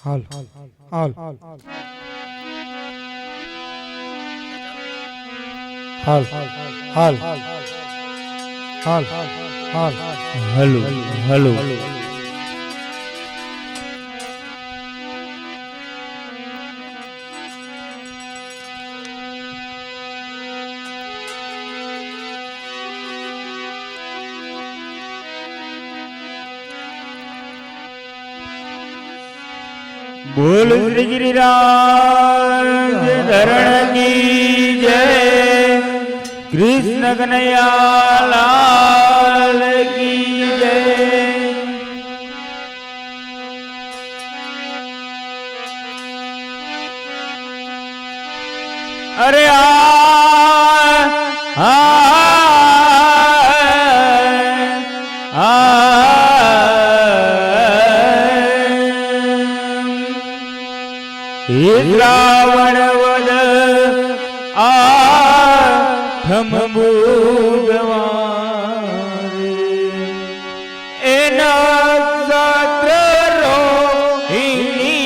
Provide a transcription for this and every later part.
હાલ હાલ હાલ હાલ હાલ હાલ હાલ હેલો હેલો બોલ શ્રી ગિરિરાજ ધરણ કી જય કૃષ્ણ કનૈયા લાલ કી જય અરે શ્રાવણ વદ આઠમ બુધવાર એના સત્ર રોહિણી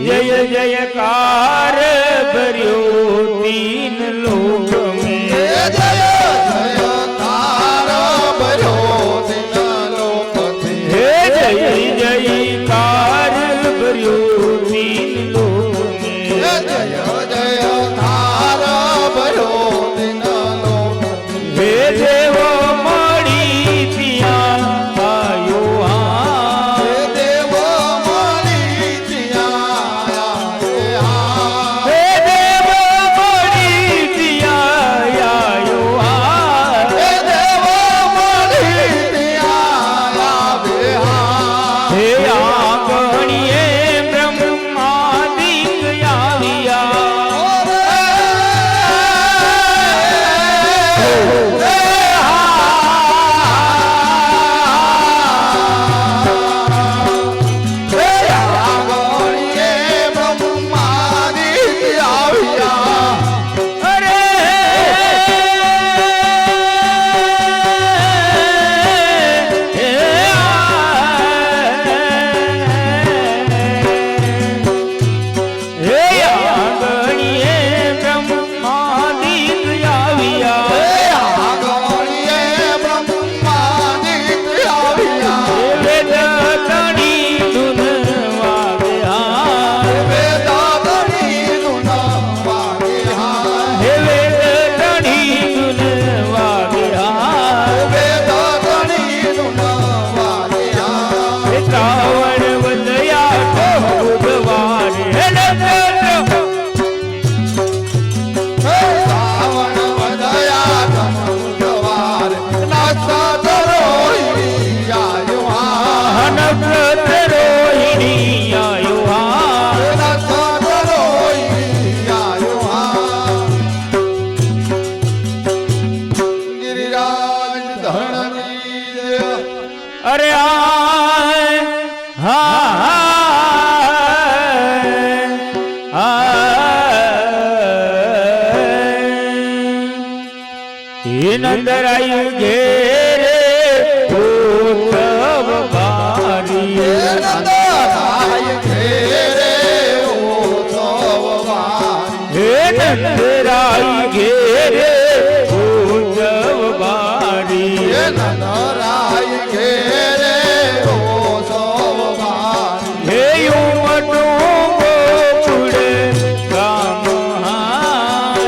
जय जयकार भर्यो तीन लोक में जय जयकार भर्यो तीन लोक में जय जयकार भर्यो तीन लोक में जय जयकार भर्यो तीन लोक में हे देव मणि पिया आयो નંદરાય ઘેરે ઉત્સવ બારી નંદરાય ઘેરે ઉત્સવ બારી હે નંદરાય ઘેરે ઉત્સવ બારી નંદરાય ઘેરે ઉત્સવ બારી હે ઉમટું ગોકુળ ગામ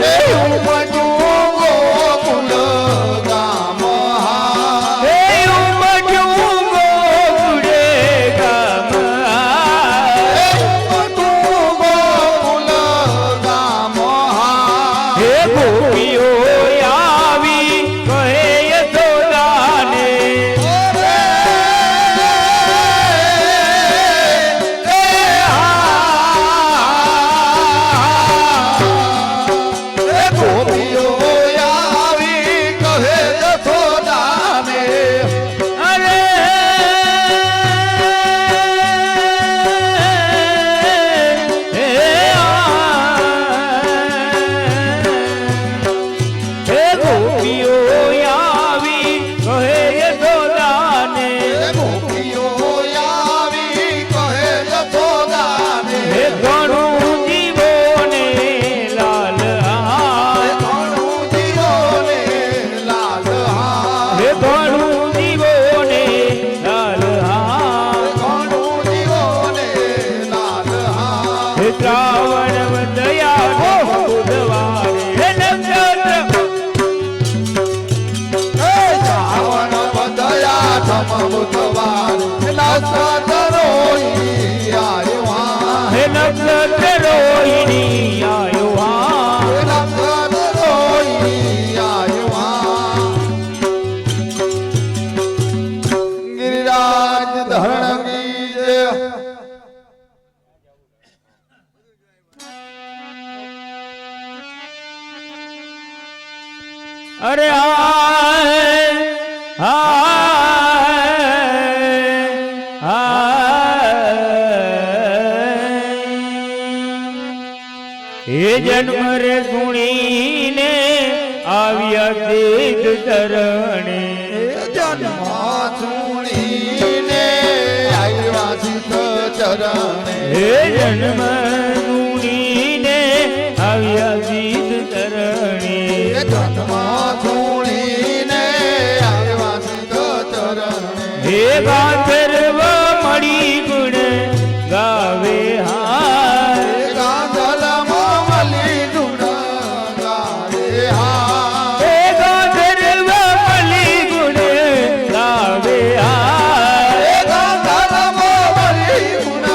હે ઉમટું ગોકુળ ગામ હે ઉમટું ગોકુળ ગામ હે ઉમટું ગોકુળ ગામ હે ગોપીઓ આવી કહે યશોદાને ગોપીઓ આવી કહે યશોદાને અરે હે ગોપીઓ આવી કહે યશોદાને ગોપીઓ આવી કહે યશોદાને હે ઘણું જીવોને લાલ ઘણું જીવોને લાલ હે ઘણું જીવોને લાલ ઘણું જીવોને લાલ હે શ્રાવણ વદયા બુધવારે હે નક્ષત્ર શ્રાવણ વધયા તમ બુધવાર નક્ષત્રોઈ આવ્યા હે નક્ષત્ર રોહિણી આયો નક્ષત્રોઈ આવ્યા ગિરિરાજ ધરણી જય અરે હે જન્મ રે ગુણીને આવ્યા સિદ્ધ ચરણે જન્મ સુણીને આવ્યા સિદ્ધ ચરણે હે જન્મ ગુણીને આવ્યા સિદ્ધ ચરણે જન્મ સુણીને આવ્યા સિદ્ધ ચરણે હે ગાંધર્વ મળી ગુણ ગાવે હાર ગાંધલમાં મલી ગુણ ગાવે હા હે ગાંધર્વ મળી ગુણ ગાવે હાર ગાંધલમાં મલી ગુણ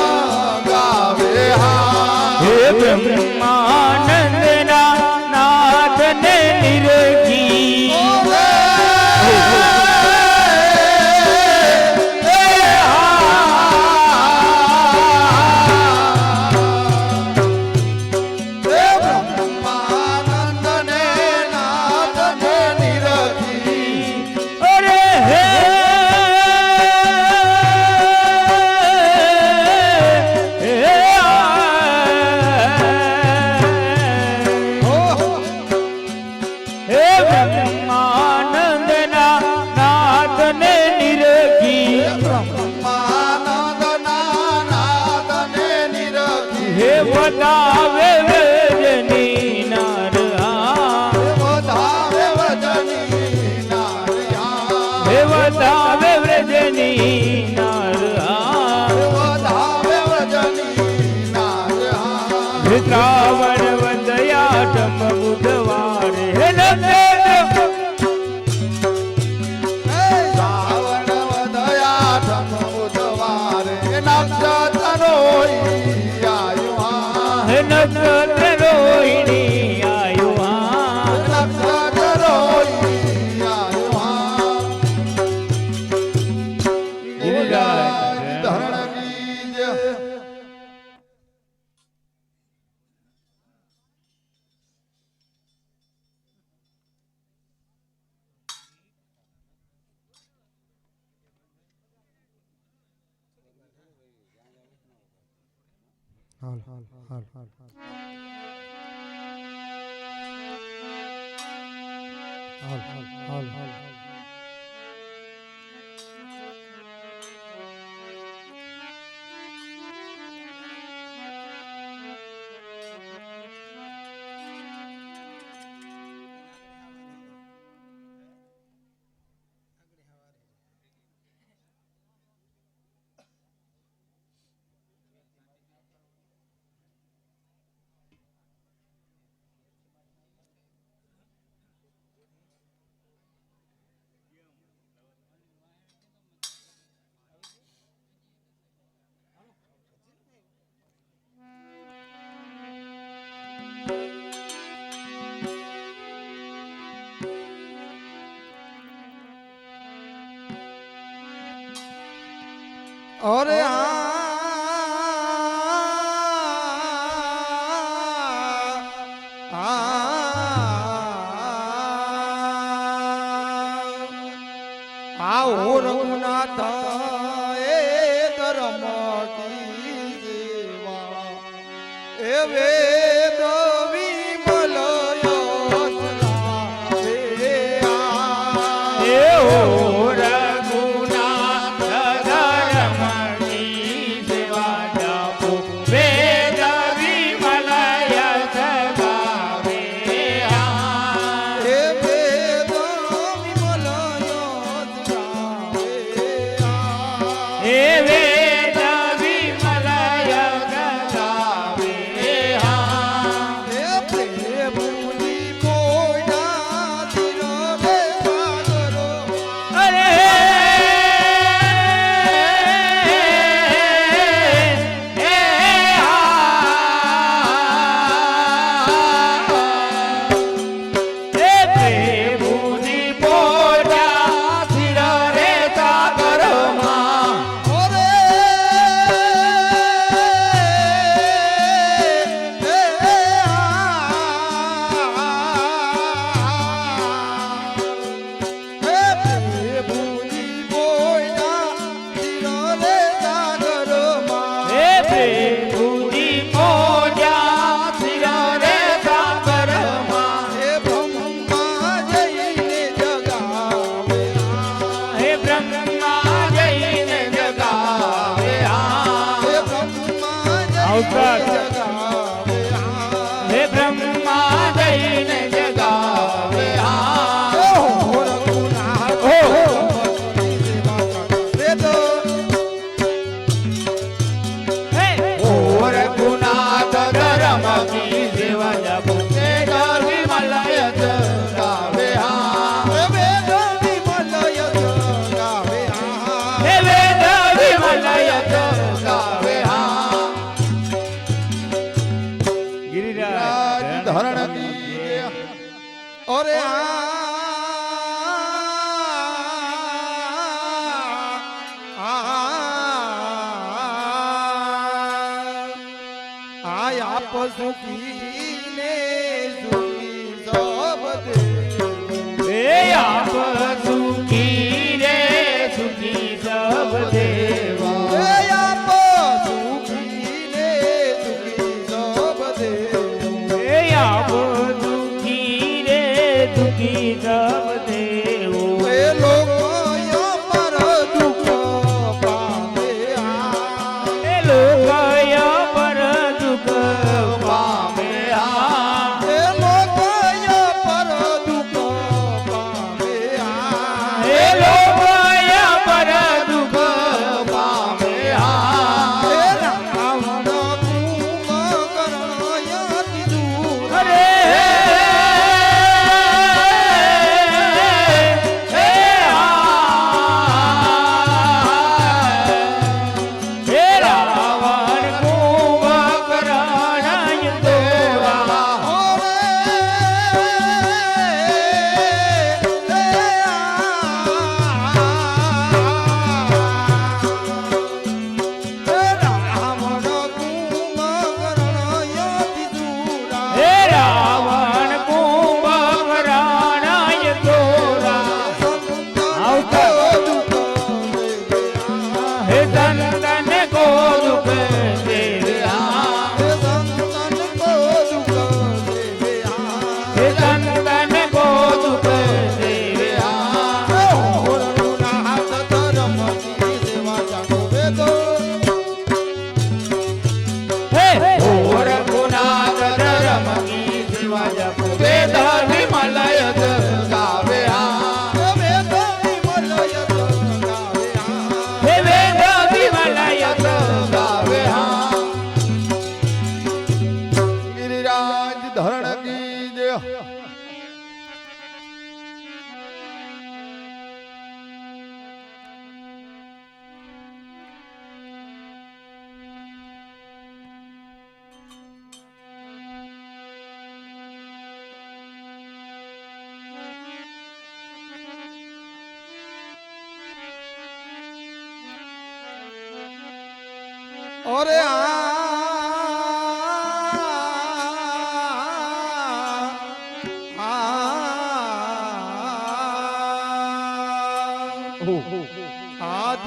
ગાવે હા હે બ્રહ્માનંદના નાથને નિરખી બ્રહ્માનંદને નાથને હે બ્રહ્માનંદના નાથને નિરખી બ્રહ્માનંદના નાથને નિરખી હે બતાવે વેદની નારહા વધાવે વજની નારયા હે બતાવે વ્રજની નારહા વધાવે વજની નારયા હે શ્રાવણ વદયાઠમ બુધવારે હે શ્રાવણ વધયાઠમ બુધવારે નક્ષત્ર રોહિયા હે નક્ષત્ર રોહિણી આયુહા નક્ષત્ર રોહિયા ધરણ બીજ હાલ હાલ હાલ હાલ હાલ હાલ હાલ હાલ અરે આવો રઘુનાથ એ ધર્મ કી સેવા એ વેદ વિમલ હે ઓ રઘુનાથ ધર્મની સેવા જપો વેદ વિમલ યશ ગાવે એ વેદ વિમલ હે વેદ વિમલ યશ ગાવે પ્રેમની મોયના તિરવે સાગરો અરે પ્રેમની પોજા થિર રે સાગરમાં ઓરે પ્રેમની મોયના તિરવે સાગરમાં હે પ્રેમની પોજા થિર રે સાગરમાં હે બ્રહ્મા જઈને જગાવે હે બ્રહ્મા જઈને જગાવે હે બ્રહ્મા અવતાર. જઈને જગાવે હે બ્રહ્મા જઈને જગાવે ઓહો રઘુનાથ ઓહો. વેદ હે ઓ રઘુનાથ ધર્મ કી સેવા જપો વેદ વિમલ યશ ગાવે વેદ વિમલય જગાવે હે વેદ વિમલ યશ ગાવે ગિરિરાજ ધરણ કી ઓરે આપ સુખી ને સુખી સબ દેવ હે આપ સુખી રે સુખી સબ દેવા આપ સુખી ને સુખી સબ દેવ હે આપ સુખી રે સુખી સુખી સબ દેવો એ લોકો પર દુઃખ પામે એ લોકય પર દુઃખ પામે એ લોકો પર દુઃખ પામે એ લોકય પર દુઃખ પામે એ રાવણ કુંભકર્ણયતિ દૂર અરે રાવણ કુંભકર્ણય દોરા હે રાવણ કુંભકર્ણય દોરા હે દંદન કો દુઃખ દેવ્યા હે દંદન કો દુઃખ દેવ્યા હે ઓ રઘુનાથ ધર્મ કી સેવા જપો વેદ વિમલય ગાવે હે વેદ વિમલય ગાવે ગિરિરાજ ધરણ કી જય और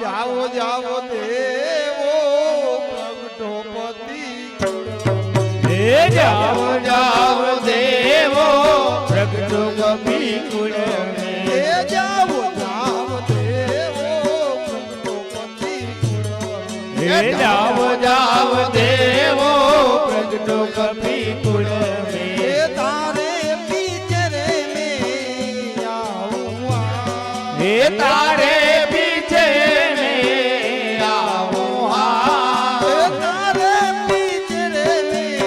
जाओ जाओ देवो प्रगटोपति હે જાઓ જાઓ દેવો પ્રગટો કપી કુળ हे जाओ जाओ देवो प्रगटोपति હે જાઓ જાઓ દેવો પ્રગટો કપી કુળ हे तारे पिंजरे में आऊं હે તારે પીછે મેં આવું हे હા तारे पिंजरे में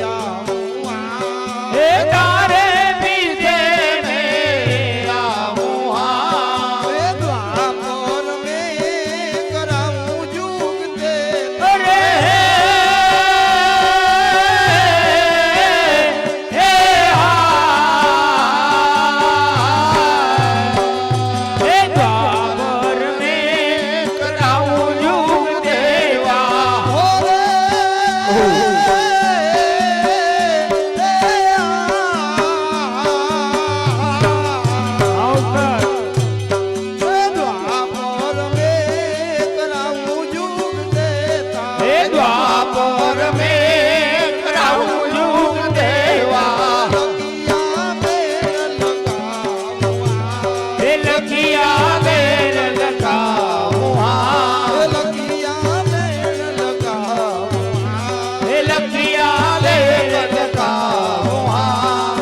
आऊं હે તારે પીછે મેં આવું હા हे द्वापर में कराऊं जुग दे અરે હે હે દ્વાપર મેં કરાવું યુગ દેવા આવતર હે દ્વાપર મેં કરાવું યુગ દેવા હે લખિયા બેર લખાવું હા હે લખિયા બેર લખાવું હા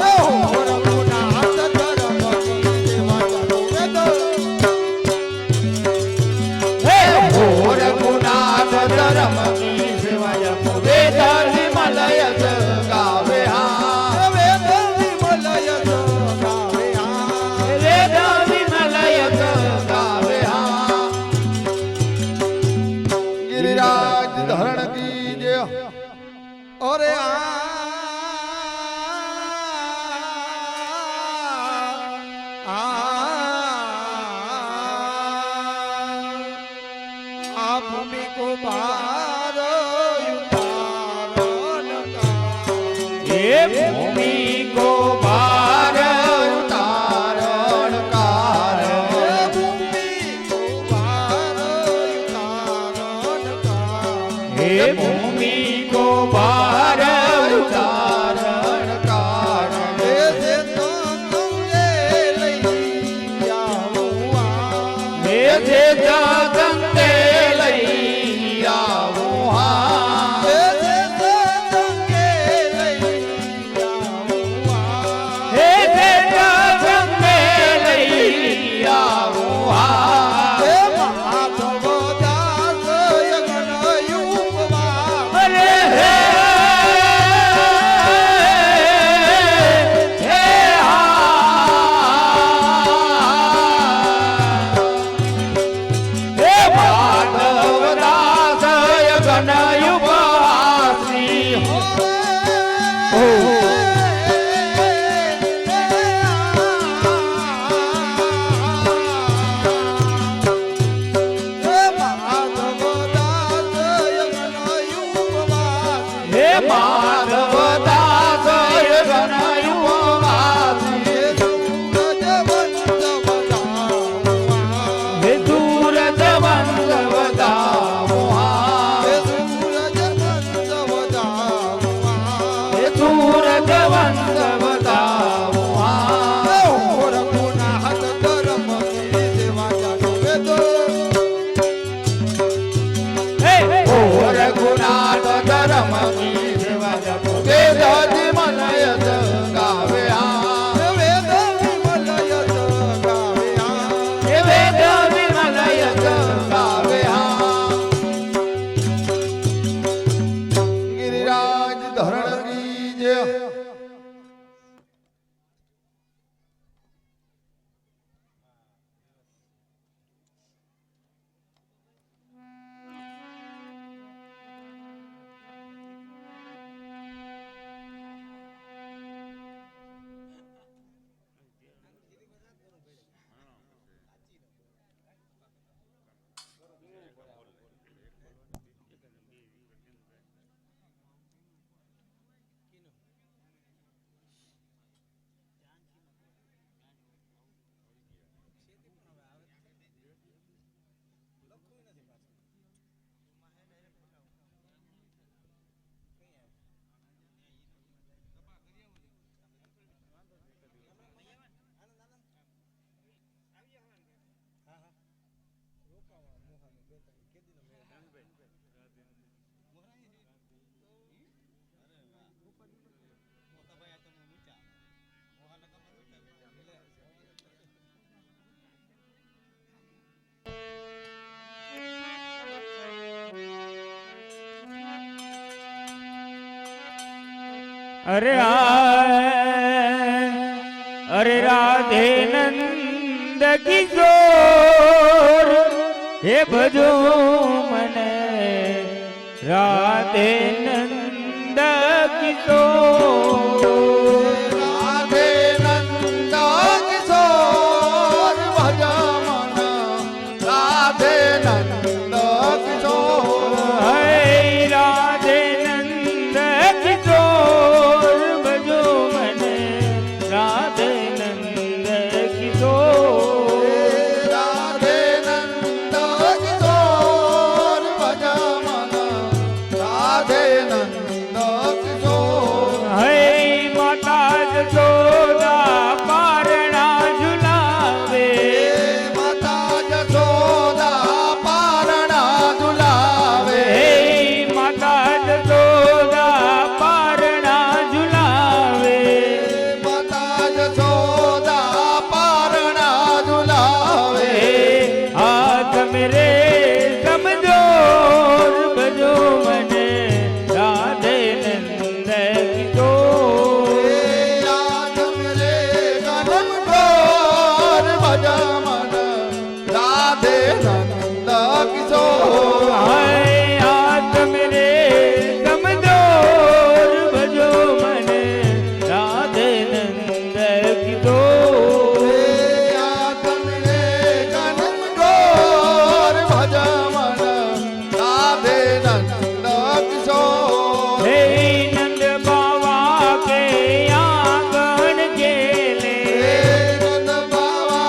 હે હો રઘુનાથ ધર્મ કી સેવા જપો વેદ વિમલય ગાવે હા વેદ વિમલય ગાવે હા गिरिराज धरण की जय और भूमि को पार उतारन का हे भूमि को भार उतारण कार भूमि को पार उतारन का हे भूमि को भार उतारण कार ऐसे तो गंगे જે જગંગે લઈ આવું હા હે જે જગંગે લઈ આવું હા હે જે જગંગે લઈ આવું હા હે માધવ દાસ યજ્ઞ ઉપવાસ અરે હે अरे अरे राधे नंद किशोर हे भजो मने राधे नंद किशोर राधे नंद किशोर भज मन राधे नंद किशोर है राधे नंद किशोर भजो मने राधे नंद किशोर राधे नंद किशोर भज मन राधे नंद किशोर है माता जसोदा पारणा झुलावे माता जसोदा पारणा झुलावे हे माता जसोदा पारणा झुलावे माता जसोदा पारणा झुलावे हाथ मेरे समझोर भजो मने राधे नंद किशोर याद मेरे गगन घोर भज मन राधे नंद किशोर हाय हाथ मेरे समझोर भजो मने राधे नंद किशोर याद मेरे गगन घोर भज मन राधे नंद किशोर हे नंद बाबा के आंगन गेले नंद बाबा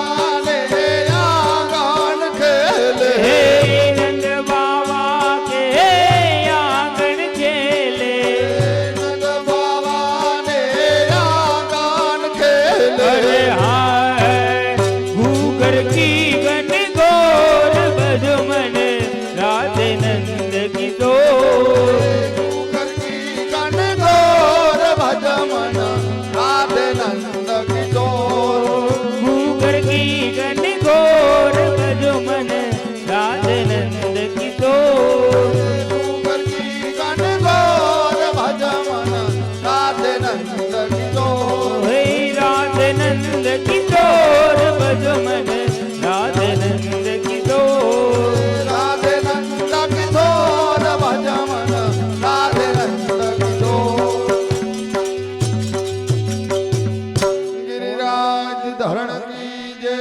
ધરણ કી જય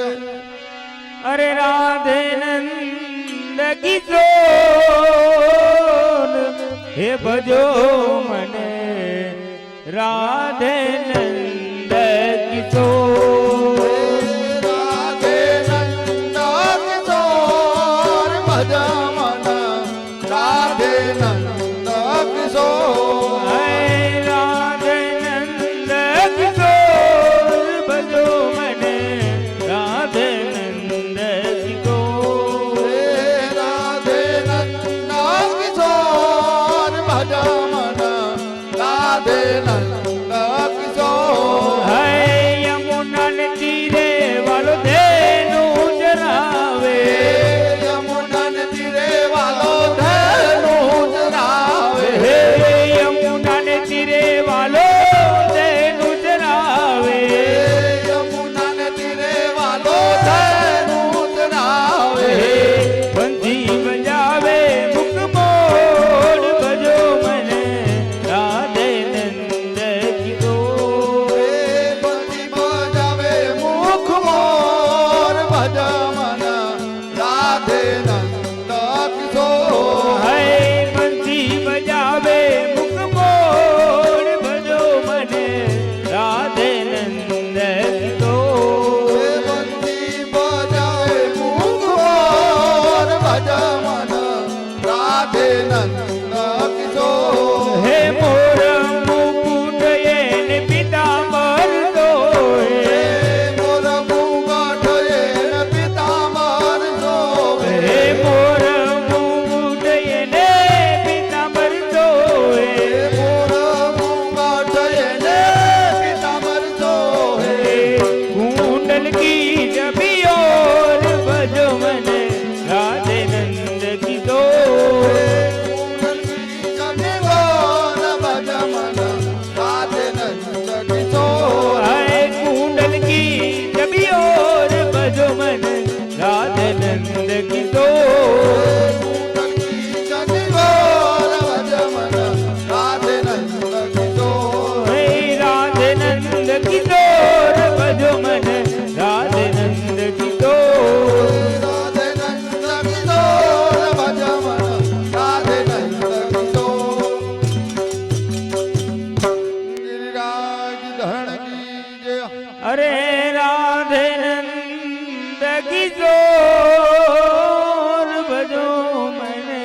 અરે રાધે નંદ કિશોર હે ભજો મને રાધે નંદ કિશોર રાધે નંદ કિશોર ભજ મન રાધે નંદ કિશોર હે રાધે નંદ કિશોર ભજો મને રાધે નંદ કિશોર રાધે નંદ કિશોર ભજ મન રાધે નંદ કિશોર હે યમુના ને તીરે વાલો ધેનું જરાવે યમુના તીરે વાલો ધેનું જરાવે હે યમુના ને તીરે વાલો ધેનું જરાવે યમુના તીરે વાલો ધેનું જરાવે બંધી બજાવે મુખ મોડ ભજો મને રાધે નંદ કિશોર બંદી બજાવે મુખ મોર ભજ મન રાધે નંદ કિશોર હે બંધી બજાવે મુખ મોડ ભજો મને રાધે નંદ કિશોર બંદી બજાવે મુખ મોર ભજ મન રાધે નંદ કિશોર હે મોર મુકુટ એને પિતાંબર દોય મોર મુગટ એન પિતાંબર શોભે હે મોર મુકુટ એને પિતાંબર દોય મોર મુગટ એને પિતાંબર શોભે કુંડલ કી જબિયોર ભજો મને રાધે નંદ કિશોર હે કુંડલ કી જબિયોર ભજો મને રાધે નંદ કિશોર હે રાધે નંદ કિશોર ભજો મને રાધે નંદ કિશોર અરે રાધે નંદ કિશોર ભજો મને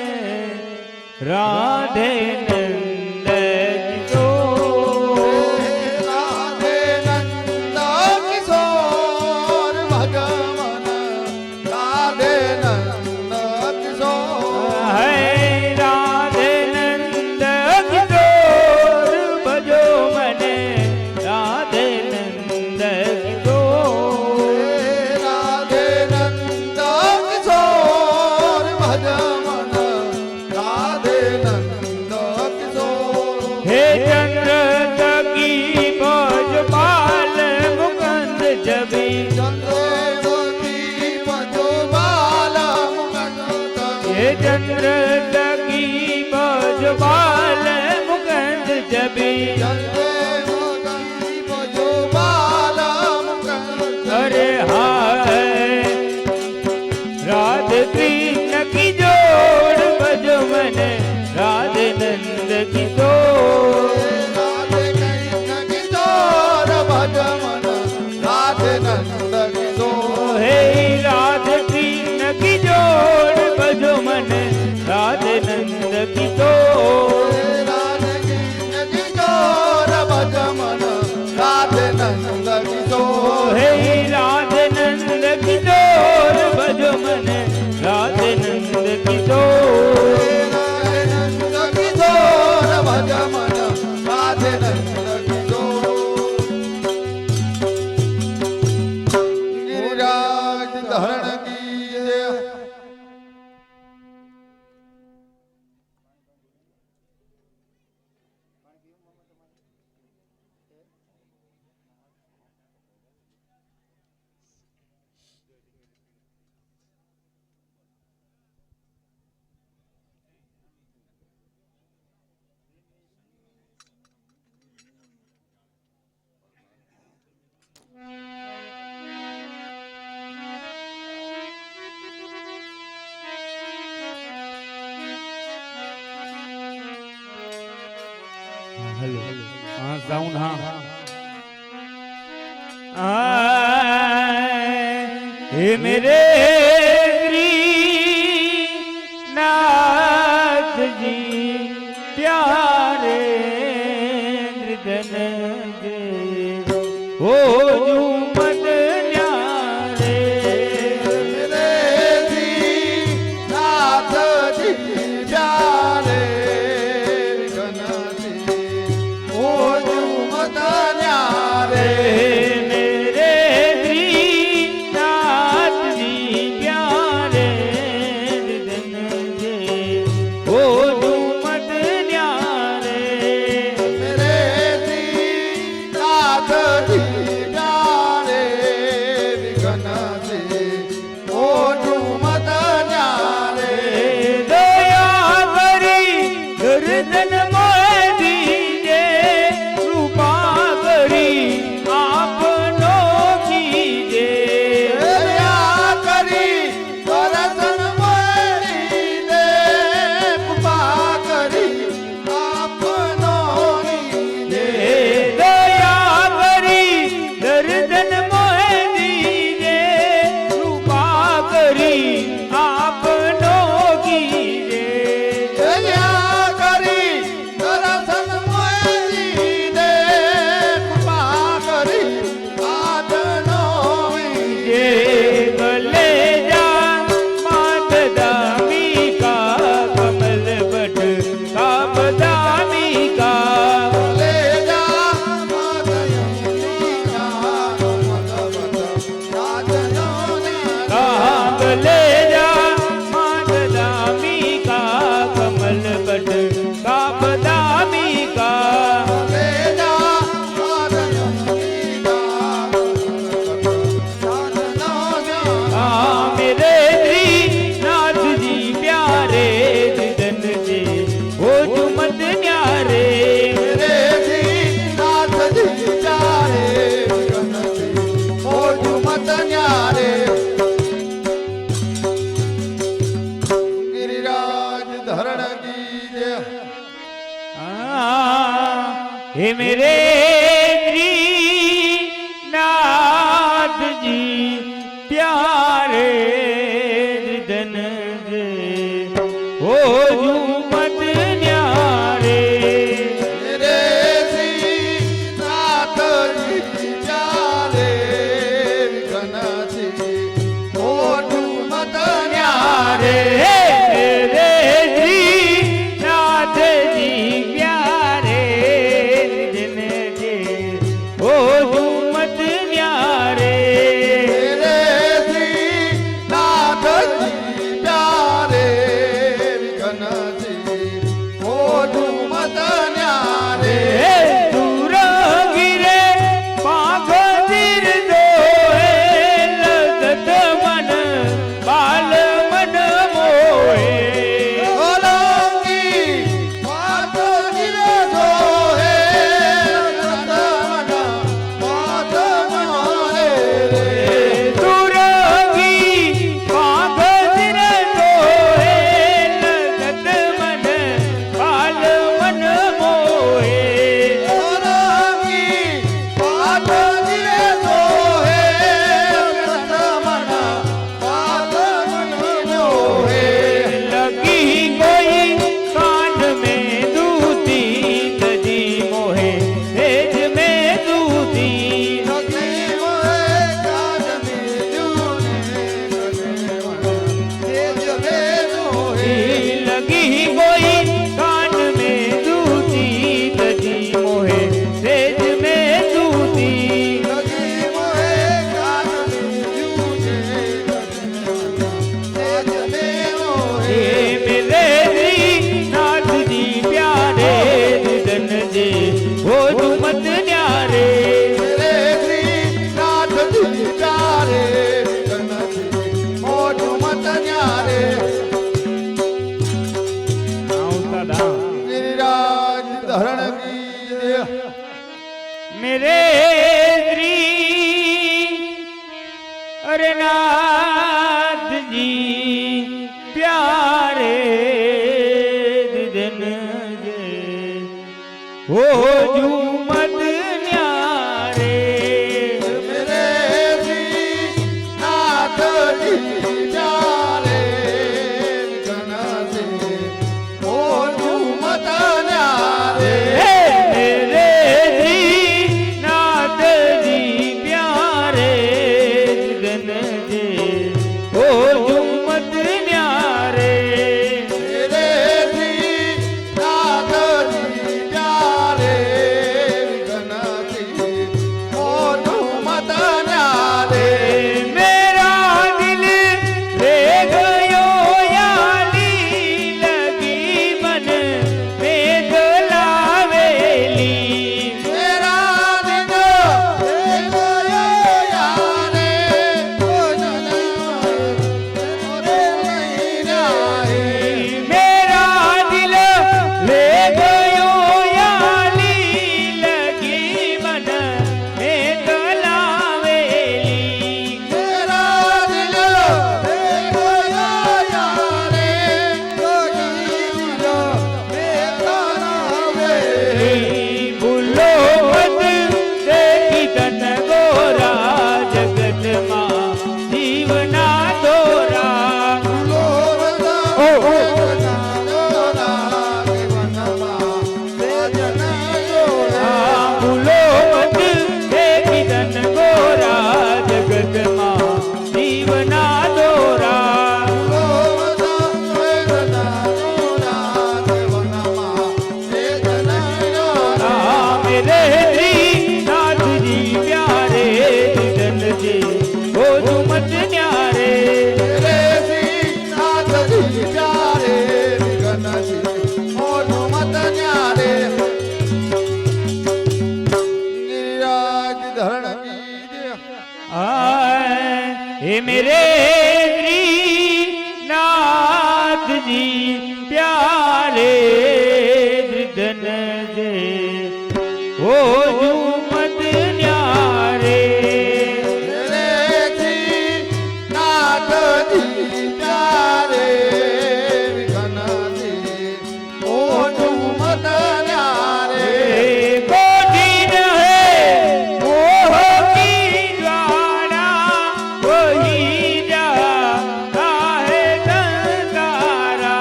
રાધે નંદ કિશોર હે રાધે નંદ કિશોર ભજો મને રાધે નંદ કિશોર હે ચંદ્ર તકી ભજ પાલ મુકંદ જબી હે ચંદ્ર તકી ભજ પાલ મુકંદ જબી અરે હાય રાધે કૃષ્ણ કી જોડ ભજો મને રાધે નંદ કિશોર હે રાધે કૃષ્ણ કી જોડ ભજો મને રાધે નંદ કિશોર हाँ साउंड हाँ हे मेरे नाथ जी प्यारे हृदय जे हो जुमन न्यारे मेरे जी नाथ जी प्यारे गणती ओ जुमत न्यारे मेरे नाथ जी प्यारे हृदय जे हो जुमन न्यारे मेरे जी नाथ जी प्यारे गणती ओ जुमत न्यारे दया करी गर्दन मोह दीजे कृपा करी आपनो कीजे दया करी दर्शन मળી દે કૃપા કરી આપનો નીજે दया करी गर्दन मोह दीजे कृपा करी आपनो कीजे દયા કરી દર્શન મળી દે કૃપા કરી આપનો નીજે ये गले जा मात दामी का कमल बट का बदामी का લે જા માતયની કા મતવત સાધનો का गले जा मात दामी का कमल बट का बदामी का લે જા માતયની કા સાધનો मेरे नाथ जी प्यारे दिदन जी हो जुमत न्यारे मेरे जी नाथ जी प्यारे गणती ओ जुमत न्यारे गिरिराज धरण की जय हे मेरे नाथ जी प्यारे दिदन जे हो जुमत न्यारे मेरे जी नाथ जी प्यारे गणती ओ जुमत न्यारे मेरे जी नाथ जी प्यारे दिन जे हो जुमत न्यारे मेरे जी नाथ जी प्यारे गणती ओ जुमत न्यारे दूर गिरे पागो दिर दोहे लगत मन बाल मन मोहे ઓલંગી વાત ગિરે જોહે નંદન વાત મોરે दूरगी पागो दिर दोहे लगत मन बाल मन मोहे ઓલંગી વાત ગિરે જોહે નંદન વાત મોરે लगी कोई कान में दूती तजी मोहे तेज में दूती નકી મોરે કાજ મે જૂને તેજ મે જોહે लगी कोई कान में दूती तजी मोहे तेज में दूती લગી મોહે કાન મે જૂને તેજ મે મોહે हे मेरे नाथ जी प्यारे दिदन जे हो जुमत न्यारे मेरे श्री नाथ जी प्यारे गणती ओ जुमत न्यारे गिरिराज धरण की जय मेरे श्री अरे नाथ जी प्यारे दिदन जे हो झूमर झूमत न्यारे मेरे श्रीनाथ जी प्यारे विघन जी ओ झूमत न्यारे गिरिराज धरण की जय हे मेरे नाथ जी प्यारे धृदन जे हो झूमत न्यारे मेरे श्रीनाथ जी प्यारे विघन जी ओ झूमत न्यारे कोठिन है मोह की ज्वाला वही जाता है संसारा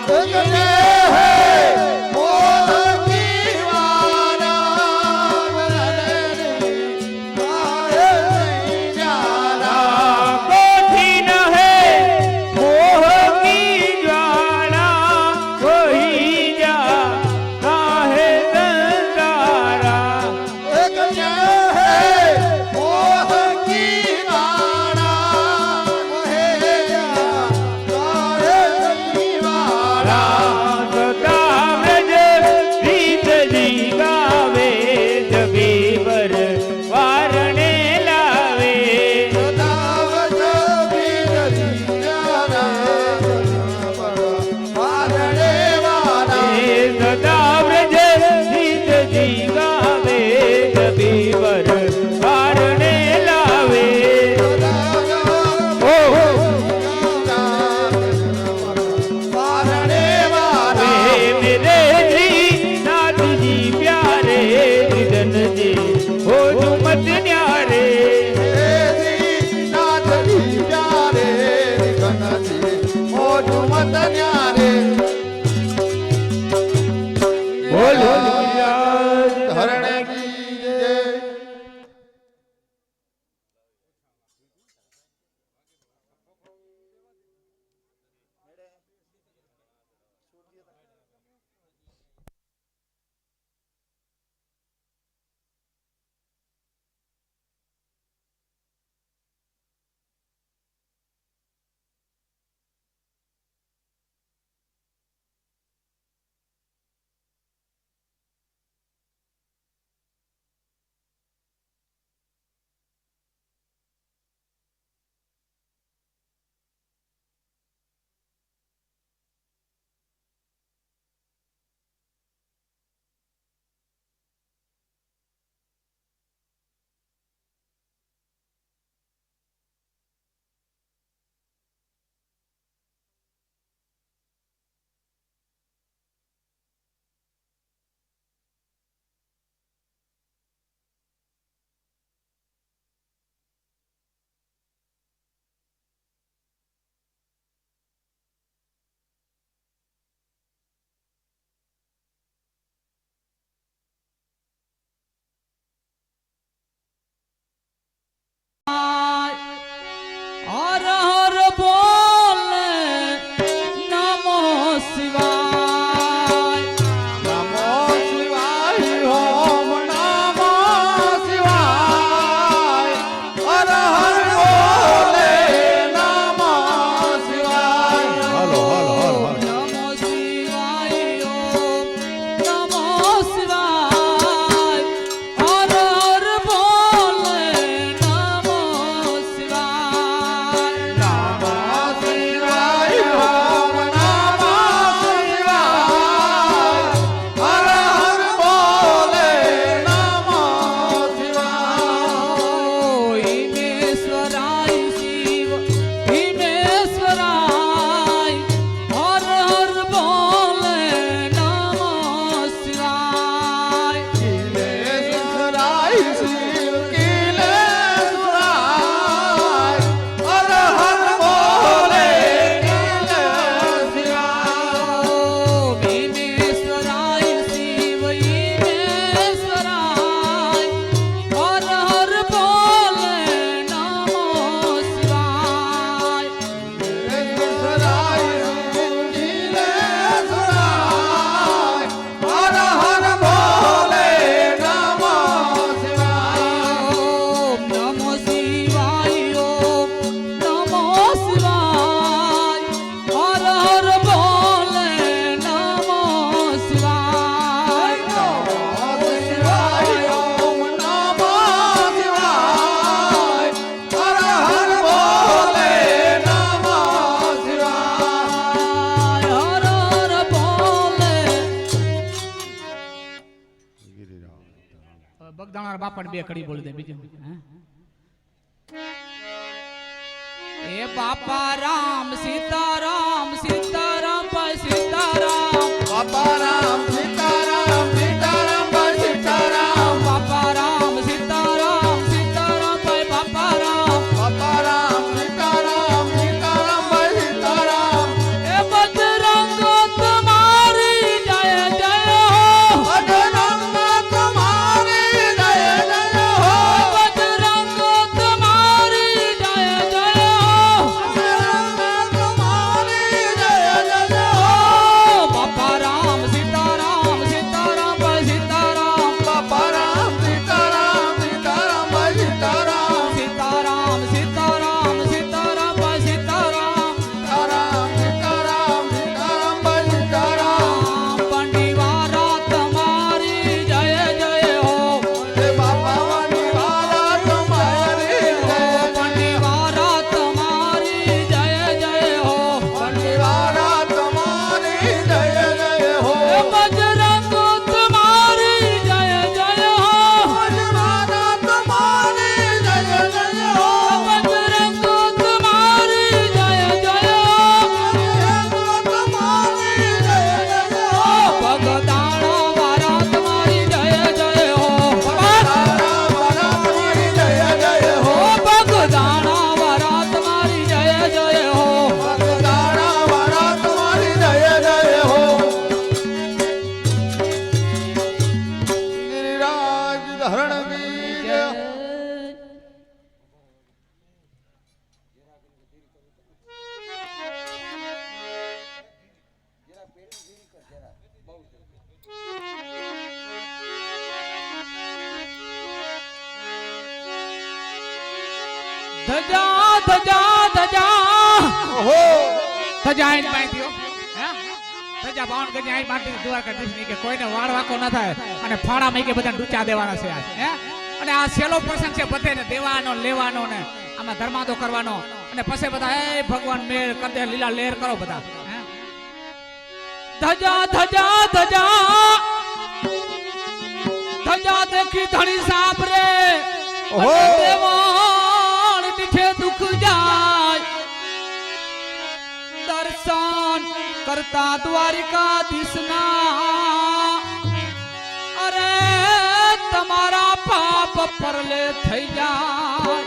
जगते है मोह की वारा वरने आए नहीं जाना कोठिन है मोह की ज्वाला वही जाता है संसारा जगते है मोह की वारा वहे जाए नहीं वारा सदा व्रज प्रीत जी गावे जबी बर वारणे लावे सदावत वीर जियारा वारणे वारा सदा व्रज प्रीत जी गावे जबी बर वारणे लावे ओ वारणे वारा मेरे जी नाथ जी प्यारे निधन जी हो झूमत न्यारे नाथ जी प्यारे विघन जी ओ झूमत न्यारे बोलो धरण की जय हर हर बोल नमो शिवाय नमो शिवाय ओम नमो शिवाय हर हर बोले नमो शिवाय हेलो नमो शिवाय ओम नमो शिवाय हर हर बोल नमो બાપા બે કડી બોલી દે બીજું એ બાપા રામ સીતારામ સીતારામ ભાઈ સીતારામ બાપા રામ સીતારામ સીતારામ ભાઈ સીતારામ બાપા રામ સીતારામ સીતારામ ભાઈ બાપા રામ બાપા રામ સીતારામ સીતારામ ભાઈ સીતારામ એ બજરંગ તમારી જય જય હો બજરંગ તમારી જય જય હો બજરંગ તમારી જય જય હો બજરંગ તમારી જય જય હો બાપા રામ સીતારામ સીતારામ ભાઈ સીતારામ બાપા રામ સીતારામ સીતારામ ભાઈ સીતારામ સીતારામ સીતારામ સીતારામ ભાઈ સીતારામ સીતારામ સીતારામ સીતારામ ભાઈ સીતારામ પંડીવારા તમારી જય જય હો હે બાપા વાની વાલા તમારી જય પંડીવારા તમારી જય જય હો પંડીવારા તમારી જય જય હો એ બજરંગ તમારી જય જય હો પંડીવારા તમારી જય જય હો બજરંગ તમારી જય જય હો તમારી જય જય હો ભગદાણા વારા તમારી જય જય હો તારા વાલા તમારી જય જય હો ભગદાણા વારા તમારી જય જય હો તારા વાલા તમારી જય જય હો ગિરિરાજ ધરણ બીજ ધજા ધજા ધજા ઓહો ધજા આઈન બાંધ્યો હે ધજા બાવન ગજા આઈન બાંધી દ્વારકાધીશ ની કે કોઈને વાળ વાકો ન થાય અને ફાળા માં કે બધા ડૂચા દેવાના છે આજ હે અને આ છેલ્લો પ્રસંગ છે બધાને દેવાનો લેવાનો ને આમાં ધર્માદો કરવાનો અને પછી બધા એ ભગવાન મેળ કર દે લીલા લહેર કરો બધા હે ધજા ધજા ધજા ધજા દેખી ધણી સાબરે ઓહો. દેવાણ દીઠે દુખ જાય દર્શન કરતા દ્વારિકાધીશના અરે તમારા પાપ પરલે થઈ જાય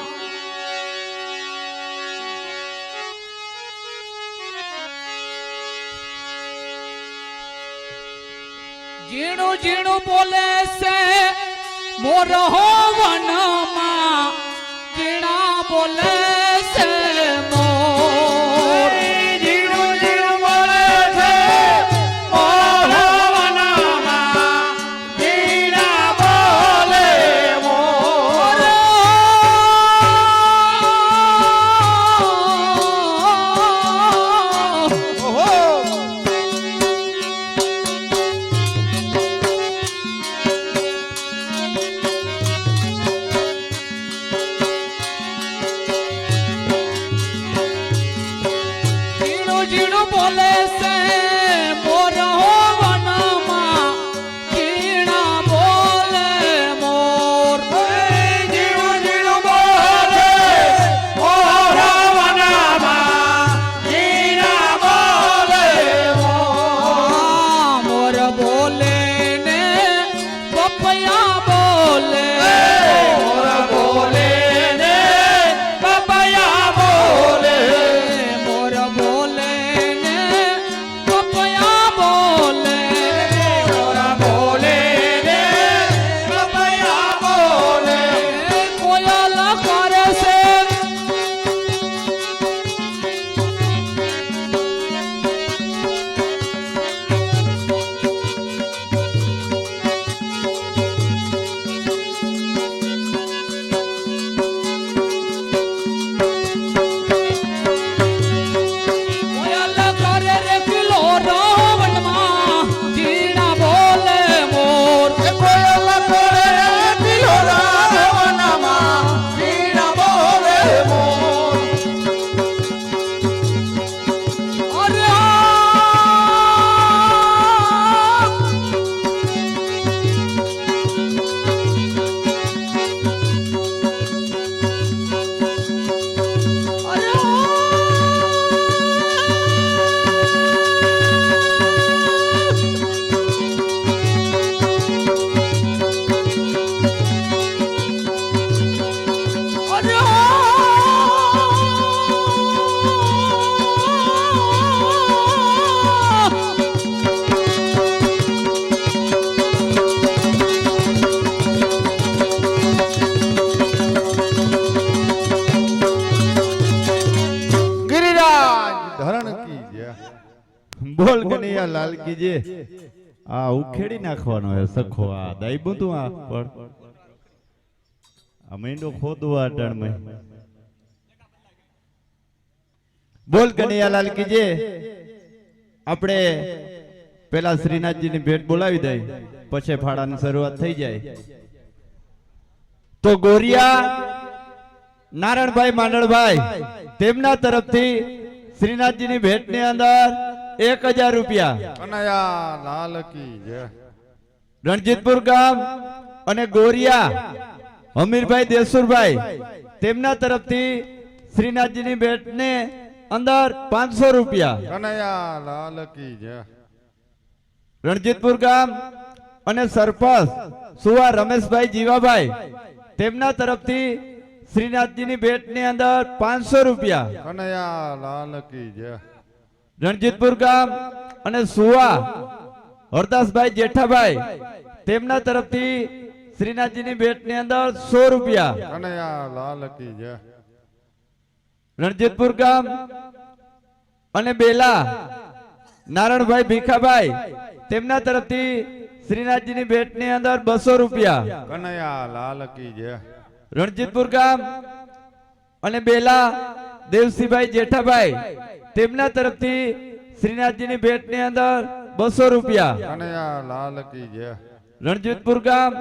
ઝીણું ઝીણું બોલે છે મોર હો વનમાં ઝીણા બોલે છે મોર જીણું જીણું બોલે છે મોર વનમાં જીણા બોલે મોર ઓહો બોલ કનૈયા લાલ કી જે આ ઉખેડી નાખવાનો હે સખો આ દાઈબું તું આ પણ આ મહિનો ખોદવા અટાણમાં બોલ કનૈયા લાલ કી જે આપણે પેલા શ્રીનાથજીની ભેટ બોલાવી દઈ પછી ફાળાની શરૂઆત થઈ જાય તો ગોરિયા નારાયણભાઈ માંડળભાઈ તેમના તરફથી શ્રીનાથજીની ભેટની અંદર 1000 રૂપિયા કનૈયા લાલ કી જય રણજીતપુર ગામ અને ગોરિયા હમીરભાઈ દેસુરભાઈ તેમના તરફથી શ્રીનાથજીની ભેટને અંદર 500 રૂપિયા કનૈયા લાલ કી જય રણજીતપુર ગામ અને સરપંચ સુવા રમેશભાઈ જીવાભાઈ તેમના તરફથી શ્રીનાથજીની ભેટની અંદર 500 રૂપિયા કનૈયા લાલ કી જય રણજીતપુર ગામ અને સુવા હરદાસભાઈ જેઠાભાઈ તેમના તરફથી શ્રીનાથજીની ભેટની અંદર 100 રૂપિયા કનૈયા લાલ કી જય રણજીતપુર ગામ અને બેલા નારાયણભાઈ ભીખાભાઈ તેમના તરફથી શ્રીનાથજીની ભેટની અંદર 200 રૂપિયા કનૈયા લાલ કી જય રણજીતપુર ગામ અને બેલા દેવસીભાઈ જેઠાભાઈ તેમના તરફથી શ્રીનાથજીની ભેટની અંદર 200 રૂપિયા કનૈયા લાલ કી જય રણજીતપુર ગામ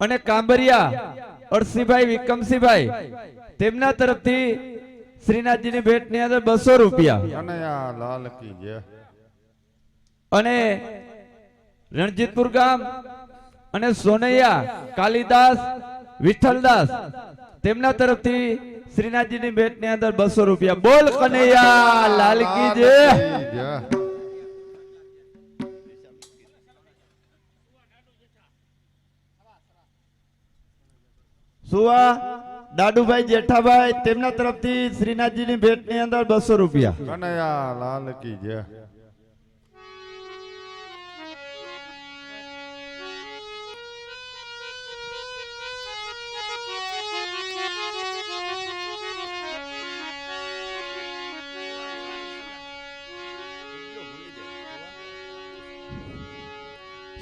અને કાંબરિયા અરસીભાઈ વિક્રમસિંહભાઈ તેમના તરફથી શ્રીનાથજીની ભેટની અંદર 200 રૂપિયા કનૈયા લાલ કી જય અને રણજીતપુર ગામ અને સોનૈયા કાલિદાસ વિઠ્ઠલદાસ તેમના તરફથી શ્રીનાથજીની ભેટની અંદર 200 રૂપિયા બોલ કનૈયા લાલ કી જય જય સુવા દાદુભાઈ જેઠાભાઈ તેમના તરફથી શ્રીનાથજીની ભેટની અંદર 200 રૂપિયા કનૈયા લાલ કી જય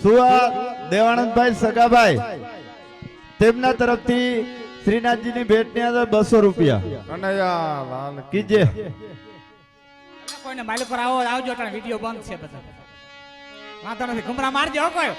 સુવા દેવાનંદભાઈ સગાભાઈ તેમના તરફથી શ્રીનાથજીની ભેટની અંદર 200 રૂપિયા કનૈયા લાલ કી કીજે કોઈને માલિક પર આવો આવજો એટલે વિડિયો બંધ છે બધા વાંધો નથી ઘુમરા મારજો હો કોઈ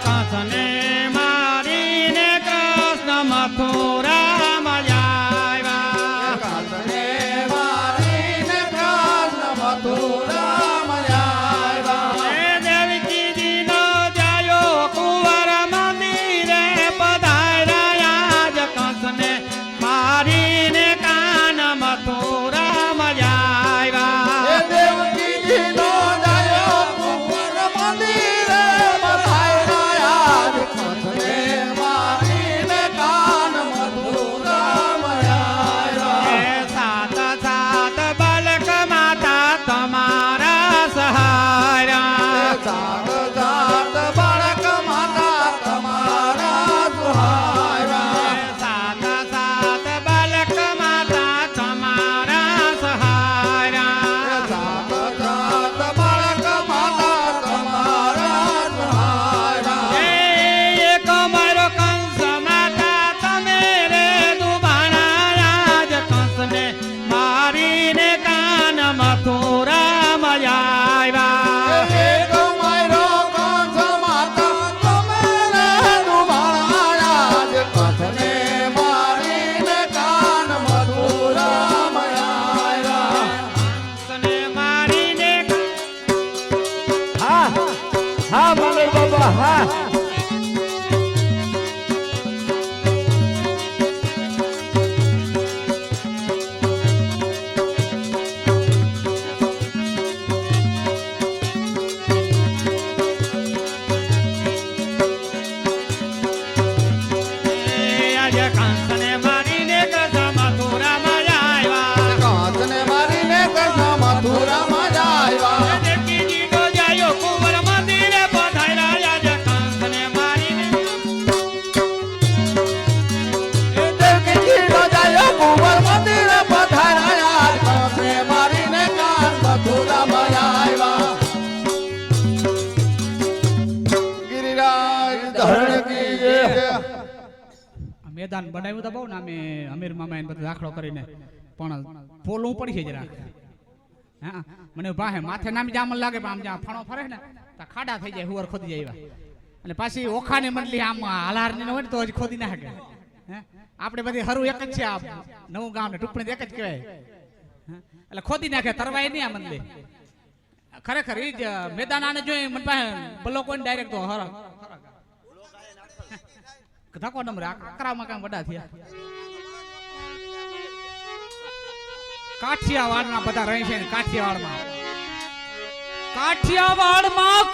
કાસને મારીને કાન મથુરા મયા કાસને મારીને કૃષ્ણ મથુરા મયા દેવકીજી નો જાયો કુંવર મંદિર આજે કંસને મારીને કૃષ્ણ મથુરામાં આવ્યા કાંતને મારીને કૃષ્ણ મથુરામાં આવ્યા દેવકીજીનો જાયો કુંવર મંદિરે પધાર્યા આજે કંસને મારીને દેવકીજીનો જાયો કુંવર મંદિરે પધાર્યા કાંતને મારીને કાન મથુરામાં આવ્યા ગિરિરાજ ધરણ કી જય આ મેદાન બનાવ્યું તો બહુ ને અમે અમીર મામા એને બધું દાખલો કરીને પણ પોલું પડી છે જરાક હા મને ભાહે માથે નામ જામલ લાગે પણ આમ જ્યાં ફણો ફરે ને તો ખાડા થઈ જાય હુવર ખોદી જાય એવા અને પાછી ઓખાની મંડલી આમ હાલારની હોય ને તો હજી ખોદી ના શકે હે આપણે બધી હરું એક જ છે આ નવું ગામ ને ટુકડી એક જ કહેવાય એટલે ખોદી નાખે તરવાય નહીં આ મંદિર ખરેખર એ જ મેદાન આને જોઈ મને પાસે બલો કોઈ ડાયરેક્ટ તો હર ધક્કો નંબર આકરામાં કામ વડા થયા કાઠિયાવાડના બધા રહે છે ને કાઠિયાવાડમાં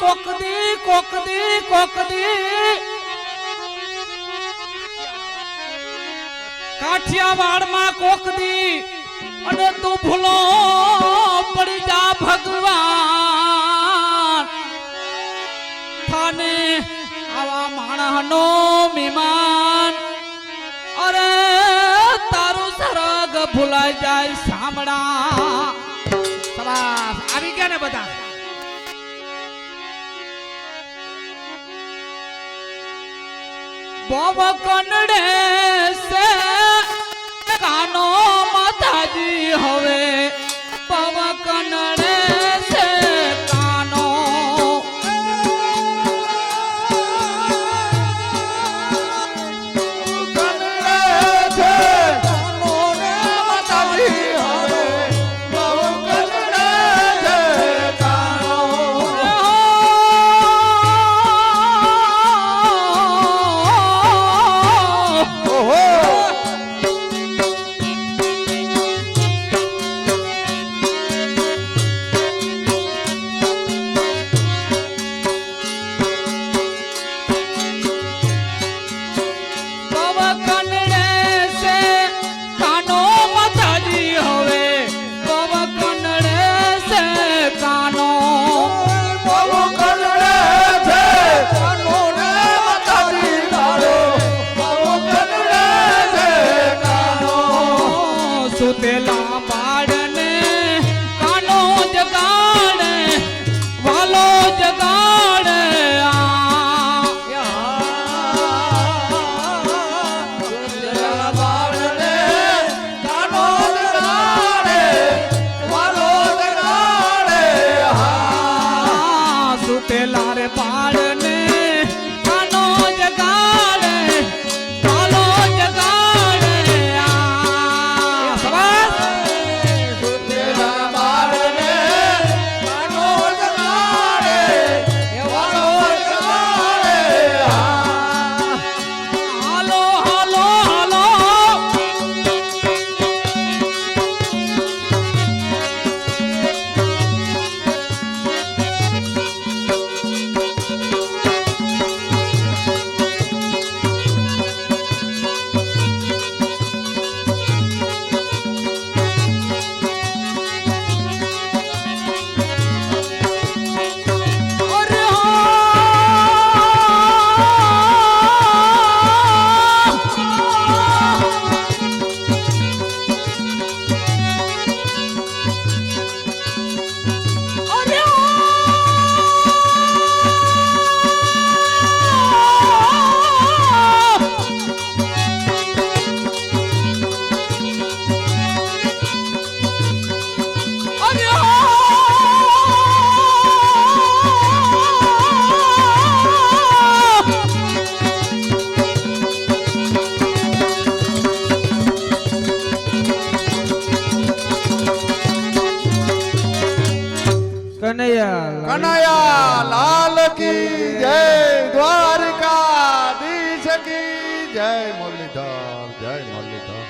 કોકદી કાઠિયાવાડમાં કોકદી અને તું ભૂલો પડી જા ભગવાન થાને આવા માણસનો મહેમાન અરે તારું સરગ ભૂલાઈ જાય સામડા સવાસ આવી ગયા ને બધા બોવ કનડે સે કાનો માતાજી હવે બોવ કનડે સે કાનો સુતેલા બાળને કાનો જગાડે વાલો જગાડે સુતેલા રે બાળને કાનો જગાડે વાલો જગાડે કનૈયા લાલ કી જય દ્વારકાધીશ કી જય મુરલીધર જય મુરલીધર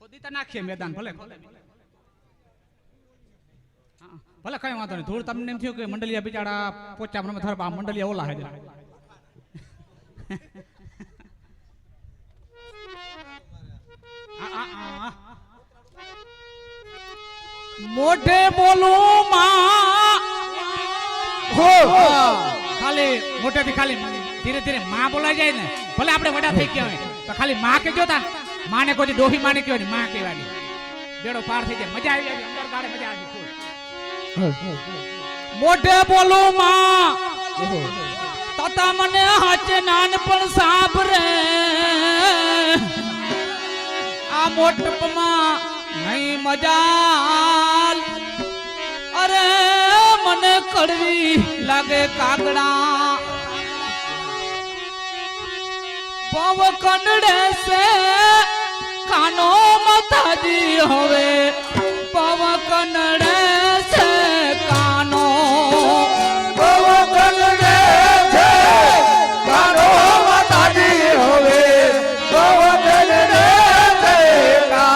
ખોદી તો નાખીએ મેદાન ભલે ભલે કઈ વાંધો નહીં. ધૂળ તમને એમ થયું કે મંડલિયા બિચારા પોચા મને થર મંડલિયા ઓલા હે મોઢે બોલું માં હો ખાલી મોઢેથી ખાલી ધીરે ધીરે માં બોલાઈ જાય ને ભલે આપણે વડા થઈ ગયા હોય તો ખાલી માં કે જોતા માને કોઈ ડોહી માને કહેવાય ને માં કહેવાની બેડો પાર થઈ જાય મજા આવી જાય અંદર ગાડે મજા આવી મોઢે બોલું માં તતા મને હાચે નાનપણ સાંભળે આ મોટપમાં નહીં મજાલ અરે મને કડવી લાગે કાગડા પવ કંડડે સે કાનો મતાજી હવે પવ કંડડે સે કાનો પવ કંડડે છે કાનો મતાજી હવે પવ કંડડે છે કાનો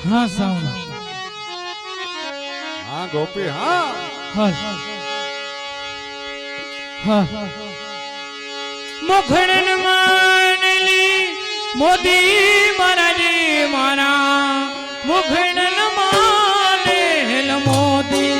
હા સાઉન્ડ હા ગોપી હા હા હા મુખડન માનલી મોદી મહારાજી મારા મુખડન માનેલ મોદી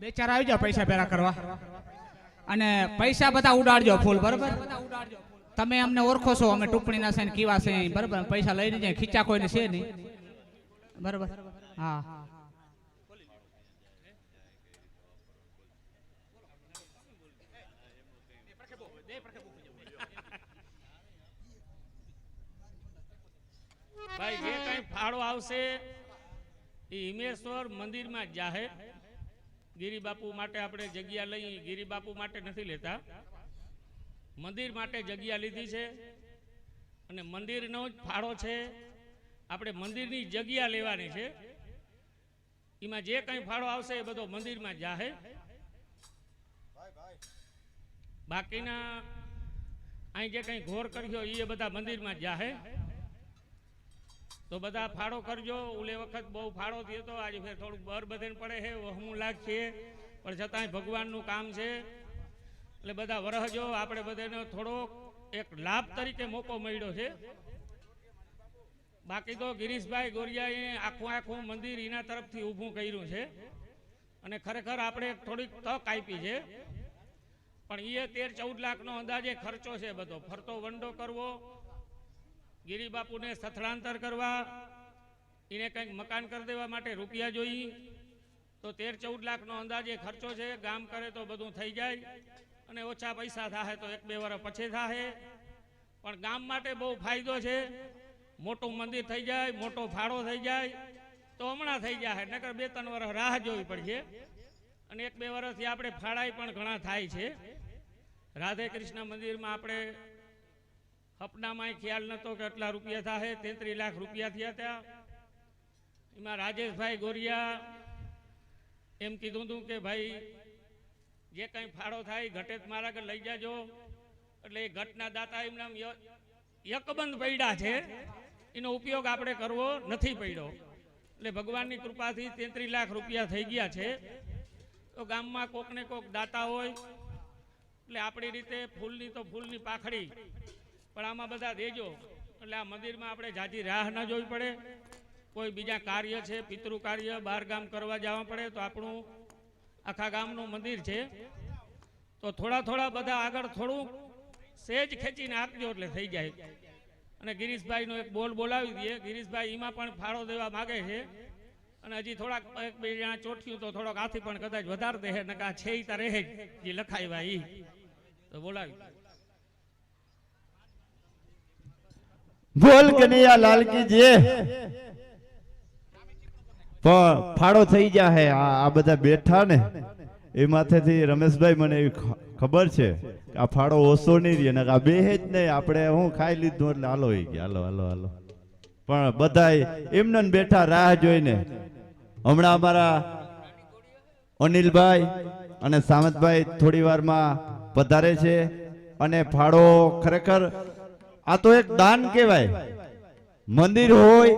બે ચાર આવી જાઓ પૈસા ભેરા કરવા અને પૈસા બધા ઉડાડજો ફૂલ બરાબર. તમે અમને ઓળખો છો, અમે ટુકડીના છે ને કેવા છે બરાબર. પૈસા લઈને જાય, ખીચા કોઈને છે નહીં બરાબર. હા ભાઈ જે કઈ ફાળો આવશે એ હિમેશ્વર મંદિરમાં જ જાહે. ગિરિબાપુ માટે આપણે જગ્યા લઈ, ગિરિબાપુ માટે નથી લેતા, મંદિર માટે જગ્યા લીધી છે અને મંદિરનો જ ફાળો છે. આપણે મંદિરની જગ્યા લેવાની છે, એમાં જે કઈ ફાળો આવશે એ બધો મંદિરમાં જ જાહે. બાકીના અહીં જે કઈ ઘોર કર્યો એ બધા મંદિરમાં જ જાહે. તો બધા ફાળો કરજો. ઓલે વખત બહુ ફાળો થયો તો, આજે ફેર થોડુંક બર બધાને પડે છે, વહમું લાગશે, પણ છતાંય ભગવાનનું કામ છે એટલે બધા વરહજો. આપણે બધાને થોડો એક લાભ તરીકે મોકો મળ્યો છે. બાકી તો ગિરીશભાઈ ગોરિયાએ આખું મંદિર એના તરફથી ઊભું કર્યું છે અને ખરેખર આપણે થોડીક તક આપી છે. પણ એ 13-14 લાખનો અંદાજે ખર્ચો છે બધો. ફરતો વંડો કરવો, ગિરિબાપુને સ્થળાંતર કરવા, એને કંઈક મકાન કરી દેવા માટે રૂપિયા જોઈ, તો 13-14 લાખનો અંદાજે ખર્ચો છે. ગામ કરે તો બધું થઈ જાય અને ઓછા પૈસા થાય તો 1-2 વર્ષ પછી થાય. પણ ગામ માટે બહુ ફાયદો છે. મોટું મંદિર થઈ જાય, મોટો ફાળો થઈ જાય તો હમણાં થઈ જાય, નકર 2-3 વર્ષ રાહ જોવી પડશે. અને 1-2 વર્ષથી આપણે ફાળાઈ પણ ઘણા થાય છે. રાધે કૃષ્ણ મંદિરમાં આપણે સપનામાં ખ્યાલ નતો કે એટલા રૂપિયા થાય. 33 લાખ રૂપિયા થયા હતા. એમાં રાજેશભાઈ ગોરિયા એમ કીધું હતું કે ભાઈ જે કંઈ ફાળો થાય ઘટેત મારા આગળ લઈ જાજો. એટલે એ ઘટના દાતા એમના યકબંધ પડ્યા છે, એનો ઉપયોગ આપણે કરવો નથી પડ્યો. એટલે ભગવાનની કૃપાથી 33 લાખ રૂપિયા થઈ ગયા છે. તો ગામમાં કોકને કોક દાતા હોય એટલે આપણી રીતે ફૂલની તો ફૂલની પાખડી, પણ આમાં બધા દેજો. એટલે આ મંદિરમાં આપણે જાજી રાહ ન જોવી પડે. કોઈ બીજા કાર્ય છે, પિતૃ કાર્ય બહાર ગામ કરવા જવા પડે તો આપણું આખા ગામનું મંદિર છે. તો થોડા બધા આગળ થોડું સેજ ખેંચીને આપજો એટલે થઈ જાય. અને ગિરીશભાઈનો એક બોલ બોલાવી દઈએ. ગિરીશભાઈ એમાં પણ ફાળો દેવા માગે છે અને હજી થોડાક 1-2 જણા ચોટ્યું તો થોડોક આથી પણ કદાચ વધારે દે. નકા છે ઈ તારે રહે જે લખાવ્યા ઈ તો બોલાવી. બોલ કનૈયા લાલ કી જય. ફાળો થઈ ગયા હે. આ બધા બેઠા ને એ માથેથી રમેશભાઈ મને એવી ખબર છે કે આ ફાળો ઓછો નહીં રહે ને આ બે જ નહીં. આપણે હું ખાઈ લીધું એટલે હાલો એ ગયા, હાલો હાલો હાલો. પણ બધા એમને બેઠા રાહ જોઈને. હમણાં અમારા અનિલભાઈ અને સામતભાઈ થોડી વારમાં પધારે છે અને ફાળો ખરેખર આ તો એક દાન કહેવાય. મંદિર હોય,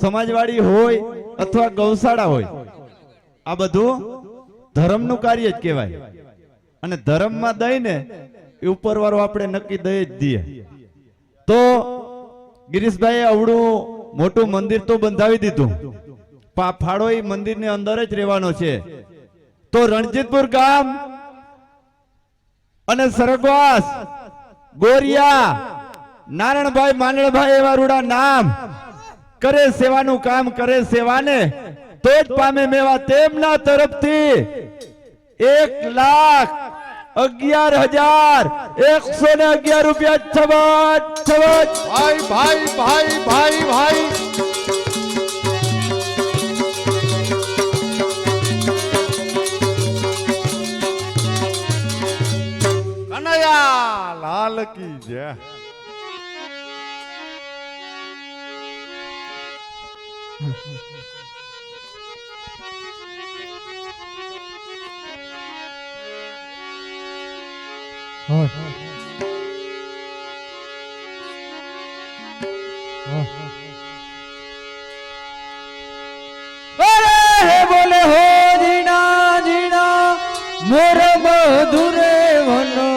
સમાજવાડી હોય અથવા ગૌશાળા હોય, આ બધું ધર્મનું કાર્ય જ કહેવાય. અને ધર્મમાં દઈને એ ઉપરવાળો આપણે નક્કી દઈ જ દઈએ. તો ગિરીશભાઈએ અવડું મોટું મંદિર તો બંધાવી દીધું, પણ ફાળો એ મંદિરની અંદર જ રહેવાનો છે. તો રણજીતપુર ગામ અને સરગવાસ ગોરિયા નારણભાઈ માનણભાઈ એવા રૂડા નામ કરે સેવાનું કામ કરે સેવાને તો જ પામે મેવા. તેમના તરફથી 1,11,111 રૂપિયા છબજ ભાઈ ભાઈ ભાઈ ભાઈ ભાઈ કનૈયા લાલ કી જય. બોલે હો જીણા જીણા મોર મધુરે વનો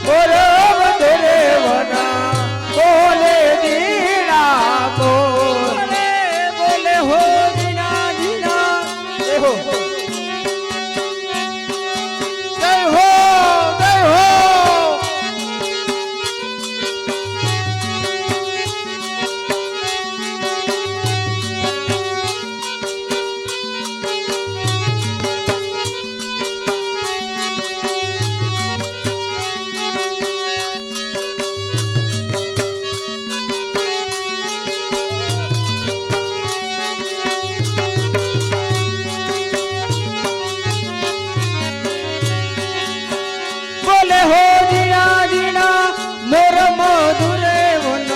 બોલે મધુરે વના બોલે દી બોલે હો જીણા જીણા મોર મધુરે વન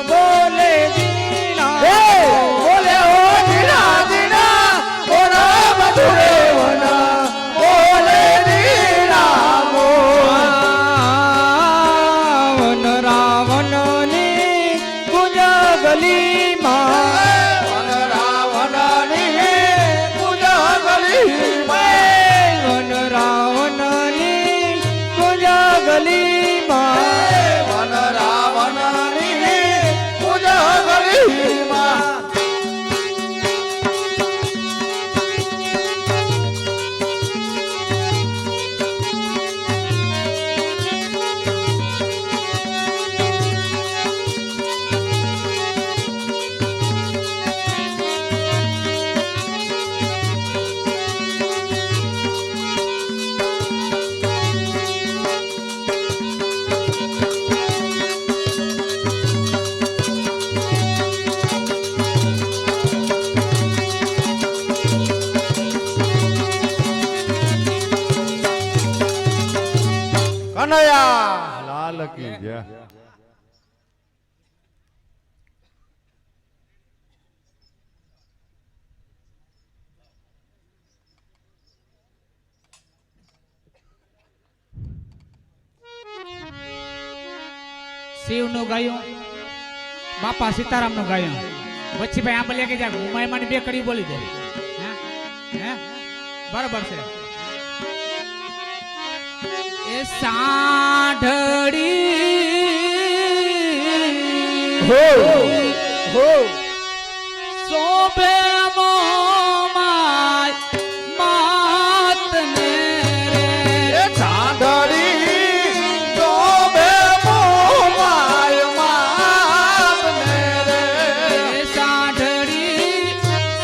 બોલે જીણા બોલે હો જીણા જીણા મોર મધુરે વન બોલે જીણા વન રાવણની ગુંજ ગલીમાં વન રાવણની ગુંજ ગલીમાં વન રાવણની ગુંજ ગલીમાં વન રાવણની ગુંજ ગલીમાં કનૈયા લાલ કી જય. શિવનું ગાયું, બાપા સીતારામનું ગાયું. પછી ભાઈ આંબલિયા કે જા ઉમાયમાની બે કડી બોલી દે. હે બરાબર છે. એ સાઢળી હો હો શોભે મોમાય માતને રે. એ ચાંદડી શોભે મોમાય માતને રે. એ સાઢળી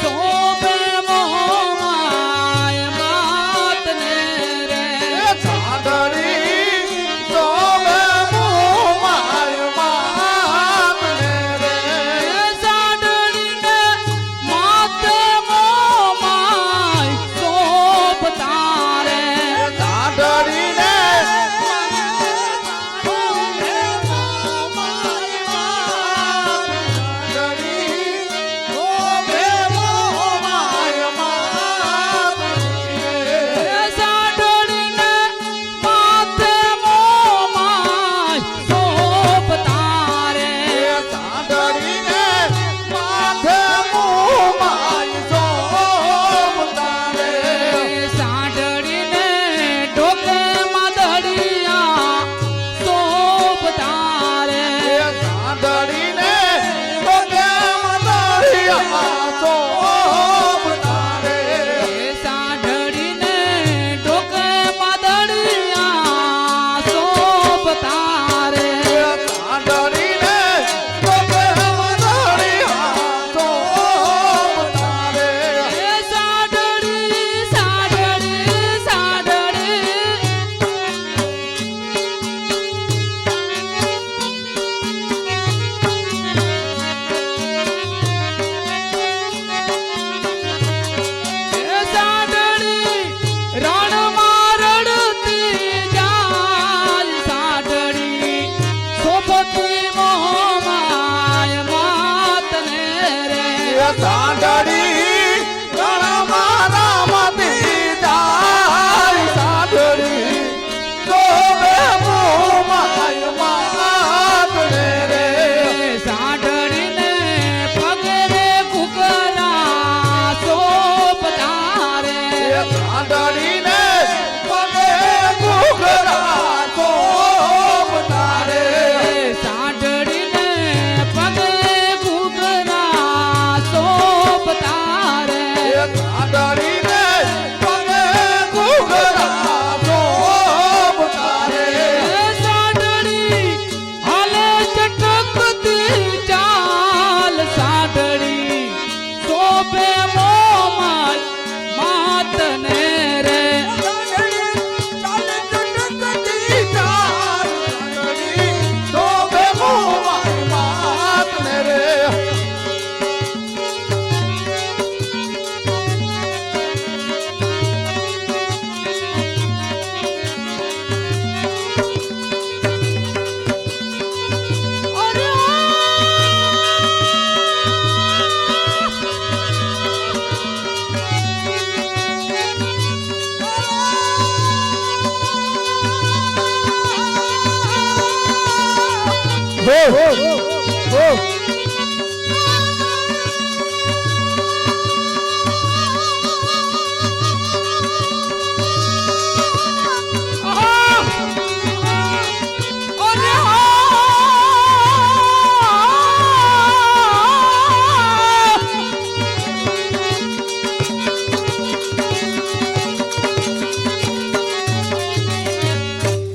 શોભે મોમાય માતને રે. એ ચાંદડી શોભે મોમાય માતને રે. એ સાઢળીને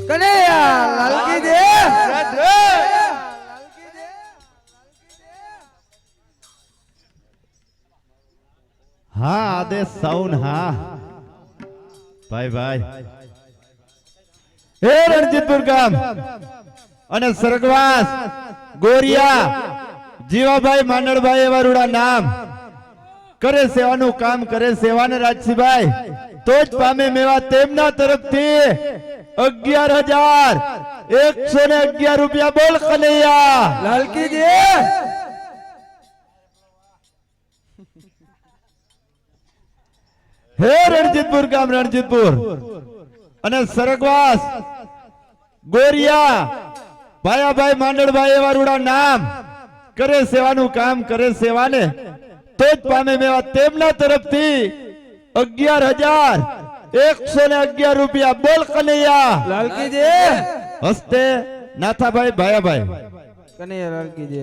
કનૈયા લાલકી દે હા આદેશ સાઉન હા ભાઈ હે રણજીતપુર ગામ અને સરગવાસ ગોરિયા જીવાભાઈ માંડળભાઈ એવા રૂડા નામ કરે સેવાનું કામ કરે સેવાને રાજસીભાઈ તો જ પામે મેવા તેમના તરફથી 11,111 રૂપિયા બોલ કનૈયા લાલકી દે હે રણજીતપુર ગામ રણજીતપુર અને સરગવાસ ગોરિયા ભાયાભાઈ માંડળભાઈ એવા રૂડા નામ કરે સેવાનું કામ કરે સેવાને તો જ પામે મેવા તેમના તરફથી 11,111 રૂપિયા બોલ કનૈયા લાલકી દે હસ્તે નાથાભાઈ ભાયાભાઈ કનૈયા લાલકી દે